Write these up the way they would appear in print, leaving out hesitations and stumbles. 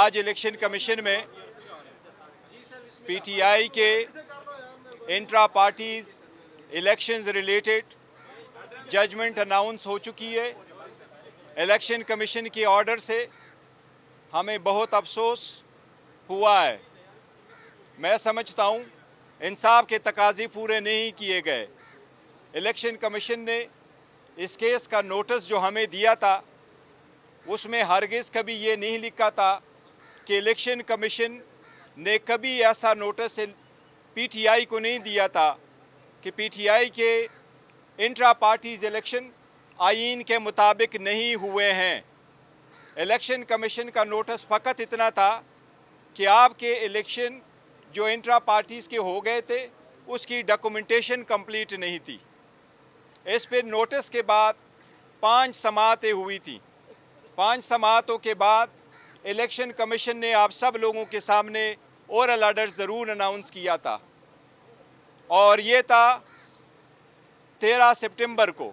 आज election commission में PTI के intra parties elections related judgement announce हो चुकी है। इलेक्शन कमीशन के ऑर्डर से हमें बहुत अफसोस हुआ है। मैं समझता हूँ इंसाफ के तकाज़े पूरे नहीं किए गए। इलेक्शन कमीशन ने इस केस का नोटिस जो हमें दिया था उसमें हरगिज़ कभी ये नहीं लिखा था कि इलेक्शन कमीशन ने कभी ऐसा नोटिस पीटीआई को नहीं दिया था कि पीटीआई के इंट्रा पार्टीज इलेक्शन आईन के मुताबिक नहीं हुए हैं। इलेक्शन कमीशन का नोटिस फ़कत इतना था कि आपके इलेक्शन जो इंट्रा पार्टीज़ के हो गए थे उसकी डॉक्यूमेंटेशन कंप्लीट नहीं थी। इस पर नोटिस के बाद 5 समाअतें हुई थी। 5 समाअतों के बाद इलेक्शन कमीशन ने आप सब लोगों के सामने ओरल ऑर्डर ज़रूर अनाउंस किया था और ये था 13 सितंबर को।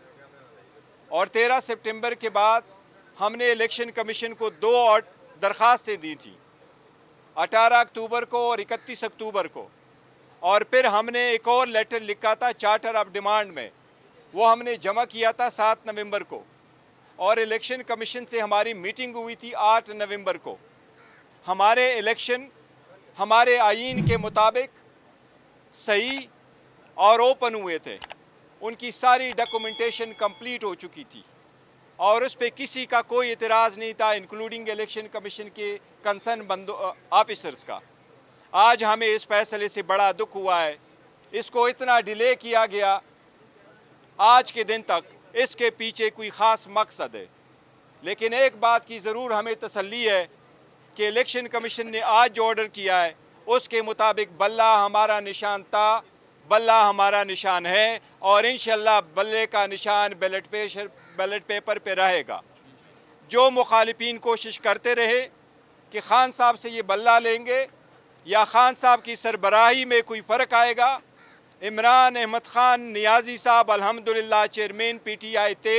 और 13 सितंबर के बाद हमने इलेक्शन कमीशन को 2 और दरख्वास्तें दी थी, 18 अक्टूबर को और 31 अक्टूबर को। और फिर हमने एक और लेटर लिखा था चार्टर ऑफ डिमांड में, वो हमने जमा किया था 7 नवंबर को। और इलेक्शन कमीशन से हमारी मीटिंग हुई थी 8 नवंबर को। हमारे इलेक्शन हमारे आईन के मुताबिक सही और ओपन हुए थे। उनकी सारी डॉक्यूमेंटेशन कंप्लीट हो चुकी थी और उस पर किसी का कोई इतराज़ नहीं था, इंक्लूडिंग इलेक्शन कमीशन के कंसर्न ऑफिसर्स का। आज हमें इस फैसले से बड़ा दुख हुआ है। इसको इतना डिले किया गया, आज के दिन तक इसके पीछे कोई ख़ास मकसद है। लेकिन एक बात की ज़रूर हमें तसल्ली है कि इलेक्शन कमीशन ने आज जो ऑर्डर किया है उसके मुताबिक बल्ला हमारा निशान था, बल्ला हमारा निशान है और इंशाल्लाह बल्ले का निशान बैलेट पेपर पे रहेगा। जो मुखालिफिन कोशिश करते रहे कि खान साहब से ये बल्ला लेंगे या खान साहब की सरबराही में कोई फ़र्क आएगा। इमरान अहमद खान नियाज़ी साहब अल्हम्दुलिल्लाह चेयरमैन पीटीआई थे,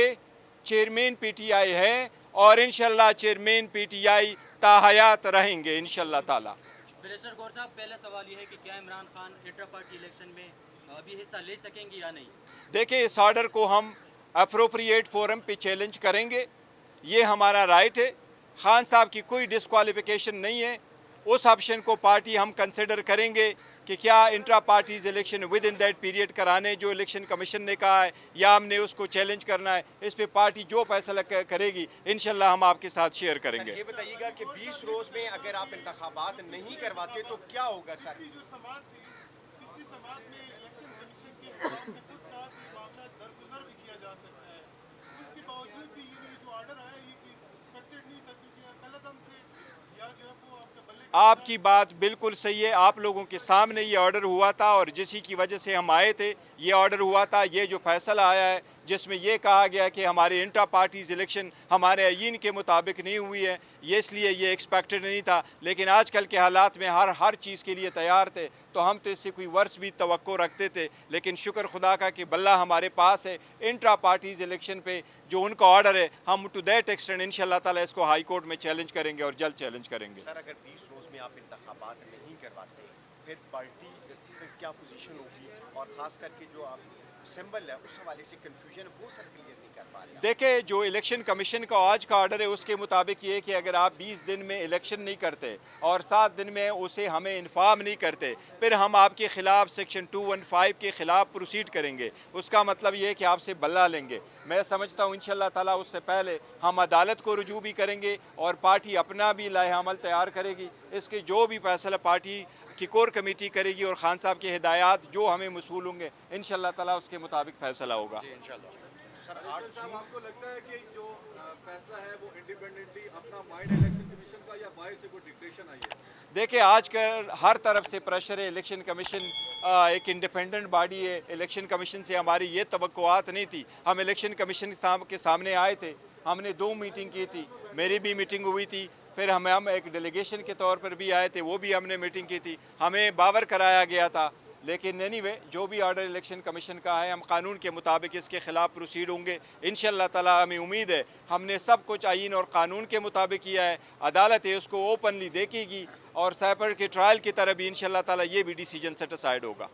चेयरमैन पीटीआई हैं और इंशाल्लाह चेयरमैन पीटीआई ताहयात रहेंगे इंशाल्लाह ताला। बैरिस्टर गौर साहब, पहला सवाल ये है कि क्या Imran Khan intra party election में अभी हिस्सा ले सकेंगे या नहीं? देखिए, इस ऑर्डर को हम अप्रोप्रिएट फोरम पे चैलेंज करेंगे, ये हमारा राइट है। खान साहब की कोई डिस्क्वालिफिकेशन नहीं है। उस ऑप्शन को पार्टी हम कंसिडर करेंगे कि क्या intra parties election with in that period कराने जो इलेक्शन कमीशन ने कहा है या हमने उसको चैलेंज करना है। इस पे पार्टी जो फैसला करेगी इंशाल्लाह हम आपके साथ शेयर करेंगे। ये बताइएगा कि 20 रोज में अगर आप इंतखाबात नहीं करवाते तो क्या होगा सर? पिछली समाअत में इलेक्शन कमीशन के खिलाफ ने खुद कहा कि मामला दरगुजर भी किया जा सकता है। उसके बावजूद भी ये जो ऑर्डर आया ये एक्सपेक्टेड नहीं था, क्योंकि गलत हम थे या जो है वो आपके बल्ले। आपकी बात बिल्कुल सही है। आप लोगों के सामने ये ऑर्डर हुआ था और जिसी की वजह से हम आए थे ये ऑर्डर हुआ था। ये जो फैसला आया है जिसमें ये कहा गया कि हमारे इंट्रा पार्टीज इलेक्शन हमारे आईन के मुताबिक नहीं हुई है, ये इसलिए ये एक्सपेक्टेड नहीं था। लेकिन आजकल के हालात में हर चीज़ के लिए तैयार थे, तो हम तो इससे कोई वर्ष भी तवक्को रखते थे। लेकिन शुक्र खुदा का कि बल्ला हमारे पास है। इंट्रा पार्टीज इलेक्शन पे जो उनका ऑर्डर है हम टू दैट एक्सटेंड इंशाल्लाह ताला इसको हाई कोर्ट में चैलेंज करेंगे और जल्द चैलेंज करेंगे। सर, अगर 20 रोज में आप इंतखाबात नहीं करवाते फिर पार्टी फिर क्या पोजीशन होगी? और ख़ास करके जो आप सिंबल है उस हवाले से कंफ्यूजन वो सर क्लियर नहीं कर पा रहे। देखिए, जो इलेक्शन कमीशन का आज का ऑर्डर है उसके मुताबिक ये कि अगर आप 20 दिन में इलेक्शन नहीं करते और 7 दिन में उसे हमें इन्फॉर्म नहीं करते, फिर हम आपके ख़िलाफ़ सेक्शन 215 के ख़िलाफ़ प्रोसीड करेंगे। उसका मतलब ये है कि आपसे बल्ला लेंगे। मैं समझता हूँ इंशाल्लाह ताला उससे पहले हम अदालत को रुजू भी करेंगे और पार्टी अपना भी लाहे-अमल तैयार करेगी। इसके जो भी फैसला पार्टी की कोर कमेटी करेगी और खान साहब की हिदायत जो हमें मसूल होंगे इंशाल्लाह ताला उसके मुताबिक फैसला होगा। इंशाल्लाह। सर, साहब, आपको लगता है कि जो फैसला है वो इंडिपेंडेंटली अपना माइंड इलेक्शन कमीशन का या बाहर से कोई डिक्टेशन आई है? देखिए, आजकल हर तरफ से प्रेशर है। इलेक्शन कमीशन एक इंडिपेंडेंट बॉडी है। इलेक्शन कमीशन से हमारी ये तवक्कुआत नहीं थी। हम इलेक्शन कमीशन के सामने आए थे, हमने 2 मीटिंग की थी, मेरी भी मीटिंग हुई थी। फिर हम एक डेलीगेशन के तौर पर भी आए थे, वो भी हमने मीटिंग की थी। हमें बावर कराया गया था लेकिन एनीवे जो भी ऑर्डर इलेक्शन कमीशन का है हम कानून के मुताबिक इसके ख़िलाफ़ प्रोसीड होंगे इंशाअल्लाह ताला। हमें उम्मीद है हमने सब कुछ आईन और कानून के मुताबिक किया है, अदालत है उसको ओपनली देखेगी और साइपर के ट्रायल की तरह भी इंशाअल्लाह ताला ये भी डिसीजन सेटिस्फाइड होगा।